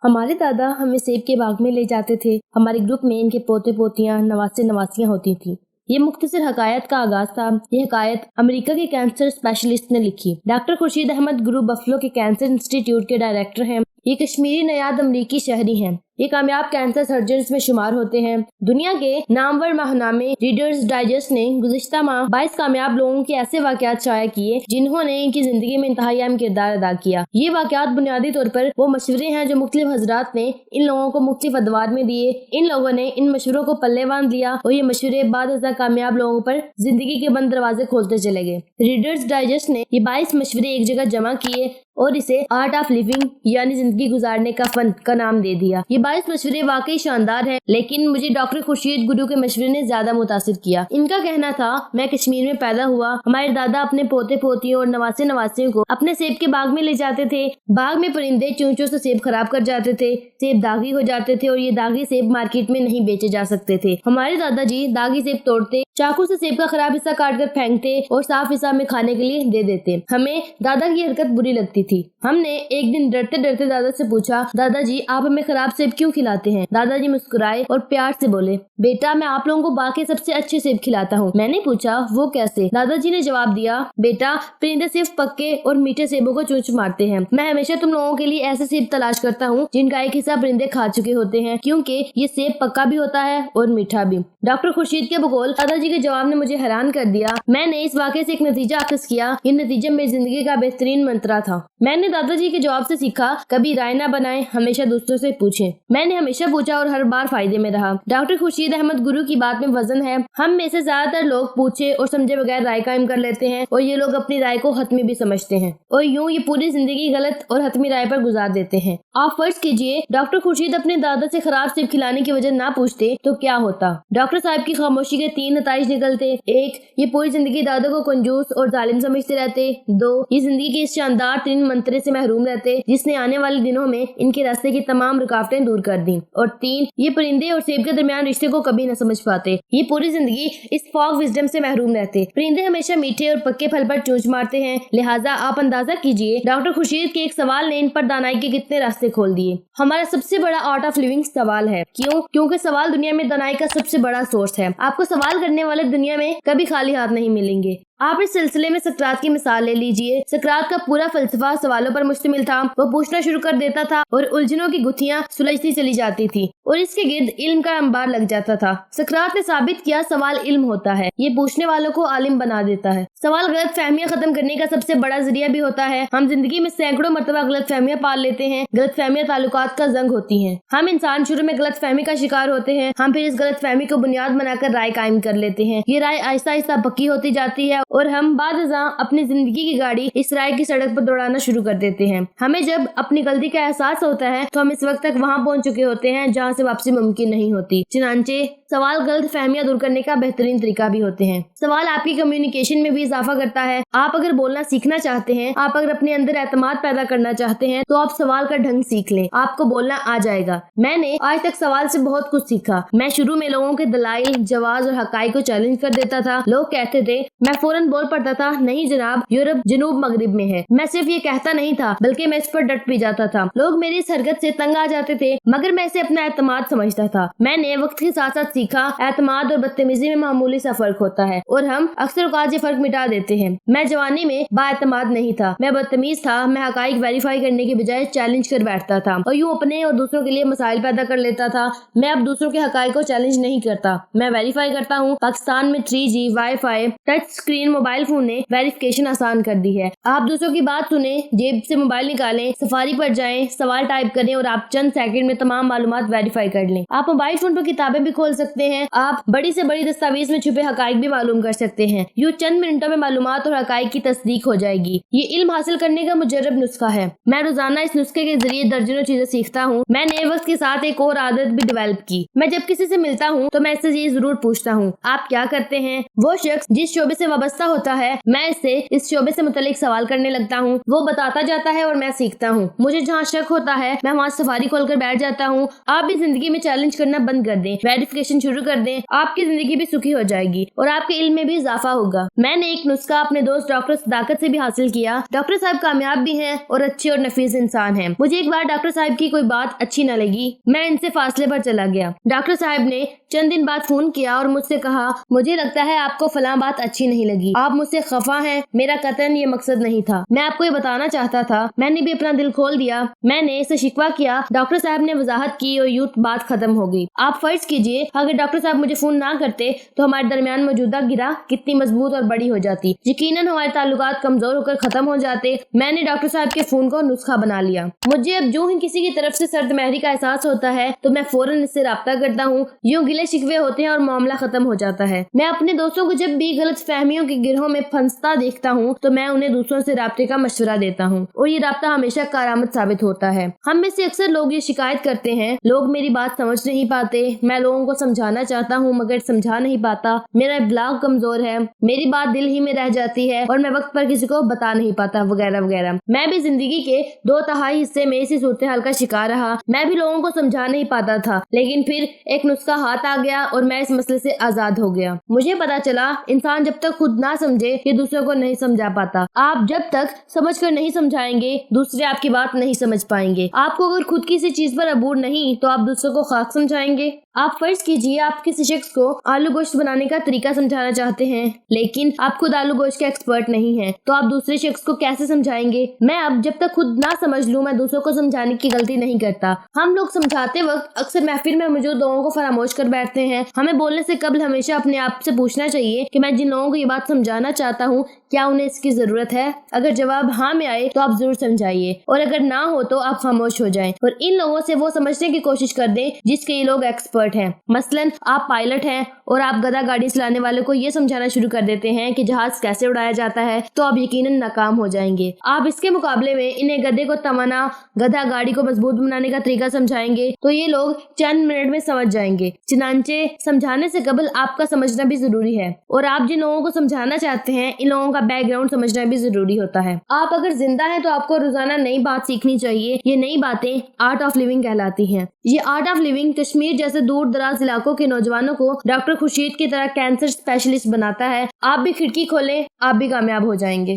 ہمارے دادا ہمیں سیب کے باغ میں لے جاتے تھے. ہمارے گروپ میں ان کے پوتے پوتیاں نواسے نواسیاں ہوتی تھیں. یہ مختصر حکایت کا آغاز تھا. یہ حکایت امریکہ کے کینسر اسپیشلسٹ نے لکھی. ڈاکٹر خورشید احمد گرو بفلو کے کینسر انسٹیٹیوٹ کے ڈائریکٹر ہیں. یہ کشمیری نیاد امریکی شہری ہیں. یہ کامیاب کینسر سرجنز میں شمار ہوتے ہیں. دنیا کے نامور ماہنامے ریڈرز ڈائجسٹ نے گزشتہ ماہ 22 کامیاب لوگوں کے ایسے واقعات شائع کیے جنہوں نے ان کی زندگی میں انتہائی اہم کردار ادا کیا. یہ واقعات بنیادی طور پر وہ مشورے ہیں جو مختلف حضرات نے ان لوگوں کو مختلف ادوار میں دیے. ان لوگوں نے ان مشوروں کو پلے باندھ لیا اور یہ مشورے بعد ازاں کامیاب لوگوں پر زندگی کے بند دروازے کھولتے چلے گئے. ریڈرز ڈائجسٹ نے یہ 22 مشورے ایک جگہ جمع کیے اور اسے آرٹ آف لیونگ یعنی زندگی گزارنے کا فن کا نام دے دیا. یہ 22 مشورے واقعی شاندار ہیں لیکن مجھے ڈاکٹر خورشید گرو کے مشورے نے زیادہ متاثر کیا. ان کا کہنا تھا، میں کشمیر میں پیدا ہوا. ہمارے دادا اپنے پوتے پوتیوں اور نواسے نواسیوں کو اپنے سیب کے باغ میں لے جاتے تھے. باغ میں پرندے چونچوں سے سیب خراب کر جاتے تھے. سیب داغی ہو جاتے تھے اور یہ داغی سیب مارکیٹ میں نہیں بیچے جا سکتے تھے. ہمارے دادا جی داغی سیب توڑتے، چاقو سے سیب کا خراب حصہ کاٹ کر پھینکتے اور صاف حصہ میں کھانے کے لیے دے دیتے. ہمیں دادا کی حرکت بری لگتی تھی. ہم نے ایک دن ڈرتے ڈرتے دادا سے پوچھا، دادا جی آپ ہمیں خراب سیب کیوں کھلاتے ہیں؟ دادا جی مسکرائے اور پیار سے بولے، بیٹا میں آپ لوگوں کو باغ کے سب سے اچھے سیب کھلاتا ہوں. میں نے پوچھا وہ کیسے؟ دادا جی نے جواب دیا، بیٹا پرندے صرف پکے اور میٹھے سیبوں کو چونچ مارتے ہیں. میں ہمیشہ تم لوگوں کے لیے ایسے سیب تلاش کرتا ہوں جن کا ایک حصہ پرندے کھا چکے ہوتے ہیں کیونکہ یہ سیب پکا بھی ہوتا ہے اور میٹھا بھی. ڈاکٹر خورشید کے بقول دادا جی کے جواب نے مجھے حیران کر دیا. میں نے اس واقعے سے ایک نتیجہ اخذ کیا. یہ نتیجہ میری زندگی کا بہترین منترا تھا. میں نے دادا جی کے جواب سے سیکھا، کبھی رائے نہ بنائیں، ہمیشہ دوسروں سے پوچھیں. میں نے ہمیشہ پوچھا اور ہر بار فائدے میں رہا. ڈاکٹر خورشید احمد گرو کی بات میں وزن ہے. ہم میں سے زیادہ تر لوگ پوچھے اور سمجھے بغیر رائے قائم کر لیتے ہیں اور یہ لوگ اپنی رائے کو حتمی بھی سمجھتے ہیں اور یوں یہ پوری زندگی غلط اور حتمی رائے پر گزار دیتے ہیں. آپ فرض کیجئے ڈاکٹر خورشید اپنے دادا سے خراب سیب کھلانے کی وجہ نہ پوچھتے تو کیا ہوتا؟ ڈاکٹر صاحب کی خاموشی کے 3 نتائج نکلتے. 1، یہ پوری زندگی دادا کو کنجوس اور ظالم سمجھتے رہتے. 2، یہ زندگی کے اس شاندار ترین منترے سے محروم رہتے جس نے آنے والے دنوں میں ان کے راستے کی تمام رکاوٹیں دور کر دیں. اور 3، یہ پرندے اور سیب کے درمیان رشتے کو کبھی نہ سمجھ پاتے. یہ پوری زندگی اس فاگ وزڈم سے محروم رہتے. پرندے ہمیشہ میٹھے اور پکے پھل پر چونچ مارتے ہیں. لہٰذا آپ اندازہ کیجئے ڈاکٹر خورشید کے ایک سوال نے ان پر دانائی کے کتنے راستے کھول دیے. ہمارا سب سے بڑا آرٹ آف لیونگ سوال ہے. کیوں؟ کیونکہ سوال دنیا میں دانائی کا سب سے بڑا سورس ہے. آپ کو سوال کرنے والے دنیا میں کبھی خالی ہاتھ نہیں ملیں گے. آپ اس سلسلے میں سقراط کی مثال لے لیجئے. سقراط کا پورا فلسفہ سوالوں پر مشتمل تھا. وہ پوچھنا شروع کر دیتا تھا اور الجھنوں کی گتھیاں سلجھتی چلی جاتی تھی اور اس کے گرد علم کا انبار لگ جاتا تھا. سقراط نے ثابت کیا سوال علم ہوتا ہے. یہ پوچھنے والوں کو عالم بنا دیتا ہے. سوال غلط فہمیاں ختم کرنے کا سب سے بڑا ذریعہ بھی ہوتا ہے. ہم زندگی میں سینکڑوں مرتبہ غلط فہمیاں پال لیتے ہیں. غلط فہمیاں تعلقات کا زنگ ہوتی ہیں. ہم انسان شروع میں غلط فہمی کا شکار ہوتے ہیں. ہم پھر اس غلط فہمی کو بنیاد بنا کر رائے قائم کر لیتے ہیں. یہ رائے آہستہ آہستہ پکی ہوتی جاتی ہے اور ہم بعد ازاں اپنی زندگی کی گاڑی اس رائے کی سڑک پر دوڑانا شروع کر دیتے ہیں. ہمیں جب اپنی غلطی کا احساس ہوتا ہے تو ہم اس وقت تک وہاں پہنچ چکے ہوتے ہیں جہاں سے واپسی ممکن نہیں ہوتی. چنانچہ سوال غلط فہمیاں دور کرنے کا بہترین طریقہ بھی ہوتے ہیں. سوال آپ کی کمیونیکیشن میں بھی اضافہ کرتا ہے. آپ اگر بولنا سیکھنا چاہتے ہیں، آپ اگر اپنے اندر اعتماد پیدا کرنا چاہتے ہیں تو آپ سوال کا ڈھنگ سیکھ لیں. آپ کو بولنا آ جائے گا. میں نے آج تک سوال سے بہت کچھ سیکھا. میں شروع میں لوگوں کے دلائل، جواز اور حقائق کو چیلنج کر دیتا تھا. لوگ کہتے تھے، میں فوراً بول پڑتا تھا، نہیں جناب، یورپ جنوب مغرب میں ہے. میں صرف یہ کہتا نہیں تھا بلکہ میں اس پر ڈٹ بھی جاتا تھا. لوگ میری اس حرکت سے تنگ آ جاتے تھے مگر میں اسے اپنا اعتماد سمجھتا تھا. میں نے وقت کے ساتھ ساتھ سیکھا اعتماد اور بدتمیزی میں معمولی سا فرق ہوتا ہے اور ہم اکثر اوقات یہ فرق مٹا دیتے ہیں. میں جوانی میں با اعتماد نہیں تھا. میں بدتمیز تھا. میں حقائق ویریفائی کرنے کے بجائے چیلنج کر بیٹھتا تھا اور یوں اپنے اور دوسروں کے لیے مسائل پیدا کر لیتا تھا. میں اب دوسروں کے حقائق کو چیلنج نہیں کرتا. میں ویریفائی کرتا ہوں. پاکستان میں 3G wi fi touch screen mobile phone نے ویریفیکیشن آسان کر دی ہے. آپ دوسروں کی بات سنیں، جیب سے موبائل نکالیں، سفاری پر جائیں، سوال ٹائپ کریں اور آپ چند سیکنڈ میں تمام معلومات ویریفائی کر لیں. آپ موبائل فون پر کتابیں بھی کھول سکتے ہیں. آپ بڑی سے بڑی دستاویز میں چھپے حقائق بھی معلوم کر سکتے ہیں. یوں چند منٹوں میں معلومات اور حقائق کی تصدیق ہو جائے گی. یہ علم حاصل کرنے کا مجرب نسخہ ہے. میں روزانہ اس نسخے کے ذریعے درجنوں چیزیں سیکھتا ہوں. میں نے وقت کے ساتھ ایک اور عادت بھی ڈیولپ کی. میں جب کسی سے ملتا ہوں تو میں اس سے یہ ضرور پوچھتا ہوں، آپ کیا کرتے ہیں؟ وہ شخص جس شعبے سے وابستہ وابستہ ہوتا ہے میں اس سے اس شعبے سے متعلق سوال کرنے لگتا ہوں، وہ بتاتا جاتا ہے اور میں سیکھتا ہوں۔ مجھے جہاں شک ہوتا ہے میں وہاں سفاری کھول کر بیٹھ جاتا ہوں۔ آپ بھی زندگی میں چیلنج کرنا بند کر دیں، ویریفیکیشن شروع کر دیں، آپ کی زندگی بھی سکھی ہو جائے گی اور آپ کے علم میں بھی اضافہ ہوگا۔ میں نے ایک نسخہ اپنے دوست ڈاکٹر صداقت سے بھی حاصل کیا۔ ڈاکٹر صاحب کامیاب بھی ہیں اور اچھے اور نفیس انسان ہیں۔ مجھے ایک بار ڈاکٹر صاحب کی کوئی بات اچھی نہ لگی، میں ان سے فاصلے پر چلا گیا۔ ڈاکٹر صاحب نے چند دن بعد فون کیا اور مجھ سے کہا، مجھے لگتا ہے آپ کو فلاں بات اچھی نہیں لگی، آپ مجھ سے خفا ہیں۔ میرا قطعاً یہ مقصد نہیں تھا، میں آپ کو یہ بتانا چاہتا تھا۔ میں نے بھی اپنا دل کھول دیا، میں نے اسے شکوہ کیا۔ ڈاکٹر صاحب نے وضاحت کی اور یوں بات ختم ہو گئی۔ آپ فرض کیجئے اگر ڈاکٹر صاحب مجھے فون نہ کرتے تو ہمارے درمیان موجودہ گرہ کتنی مضبوط اور بڑی ہو جاتی، یقیناً ہمارے تعلقات کمزور ہو کر ختم ہو جاتے۔ میں نے ڈاکٹر صاحب کے فون کو نسخہ بنا لیا۔ مجھے اب جو ہی کسی کی طرف سے سرد مہری کا احساس ہوتا ہے تو میں فوراً اس سے رابطہ کرتا ہوں، یوں گلے شکوے ہوتے ہیں اور معاملہ ختم ہو جاتا ہے۔ میں اپنے دوستوں کو جب بھی غلط فہمیوں کے گرہوں میں پھنستا دیکھتا ہوں تو میں انہیں دوسروں سے رابطے کا مشورہ دیتا ہوں اور یہ رابطہ ہمیشہ کارآمد ثابت ہوتا ہے۔ ہم میں سے اکثر لوگ یہ شکایت کرتے ہیں، لوگ میری بات سمجھ نہیں پاتے، میں لوگوں کو سمجھانا چاہتا ہوں مگر سمجھا نہیں پاتا، میرا ابلاغ کمزور ہے، میری بات دل ہی میں رہ جاتی ہے اور میں وقت پر کسی کو بتا نہیں پاتا، وغیرہ وغیرہ۔ میں بھی زندگی کے 2/3 حصے میں اسی صورتحال کا شکار رہا۔ میں بھی لوگوں کو سمجھا نہیں پاتا تھا، لیکن پھر ایک نسخہ ہاتھ آ گیا اور میں اس مسئلے سے آزاد ہو گیا۔ مجھے پتا چلا انسان جب تک خود نہ سمجھے یہ دوسروں کو نہیں سمجھا پاتا۔ آپ جب تک سمجھ کر نہیں سمجھائیں گے دوسرے آپ کی بات نہیں سمجھ پائیں گے۔ آپ کو اگر خود کسی چیز پر عبور نہیں تو آپ دوسروں کو خاک سمجھائیں گے۔ آپ فرض کیجئے آپ کسی شخص کو آلو گوشت بنانے کا طریقہ سمجھانا چاہتے ہیں لیکن آپ خود آلو گوشت کے ایکسپرٹ نہیں ہیں تو آپ دوسرے شخص کو کیسے سمجھائیں گے؟ میں اب جب تک خود نہ سمجھ لوں میں دوسروں کو سمجھانے کی غلطی نہیں کرتا۔ ہم لوگ سمجھاتے وقت اکثر محفل میں موجود لوگوں کو فراموش کر بیٹھتے ہیں۔ ہمیں بولنے سے قبل ہمیشہ اپنے آپ سے پوچھنا چاہیے کہ میں جن لوگوں کو یہ بات سمجھانا چاہتا ہوں کیا انہیں اس کی ضرورت ہے؟ اگر جواب ہاں میں آئے تو آپ ضرور سمجھائیے اور اگر نہ ہو تو آپ خاموش ہو جائیں اور ان لوگوں سے وہ سمجھنے کی کوشش کر دیں جس کے یہ لوگ ایکسپرٹ ہیں۔ مثلاً آپ پائلٹ ہیں اور آپ گدھا گاڑی چلانے والے کو یہ سمجھانا شروع کر دیتے ہیں کہ جہاز کیسے اڑایا جاتا ہے تو آپ یقیناً ناکام ہو جائیں گے۔ آپ اس کے مقابلے میں انہیں گدھے کو توانا، گدھا گاڑی کو مضبوط بنانے کا طریقہ سمجھائیں گے تو یہ لوگ چند منٹ میں سمجھ جائیں گے۔ چنانچہ سمجھانے سے قبل آپ کا سمجھنا بھی ضروری ہے اور آپ جن لوگوں کو سمجھانا چاہتے ہیں ان لوگوں کا بیک گراؤنڈ سمجھنا بھی ضروری ہوتا ہے۔ آپ اگر زندہ ہیں تو آپ کو روزانہ نئی بات سیکھنی چاہیے۔ یہ نئی باتیں آرٹ آف لیونگ کہلاتی ہیں۔ یہ آرٹ آف لیونگ کشمیر جیسے دور دراز علاقوں کے نوجوانوں کو ڈاکٹر خورشید کی طرح کینسر اسپیشلسٹ بناتا ہے۔ آپ بھی کھڑکی کھولیں، آپ بھی کامیاب ہو جائیں گے۔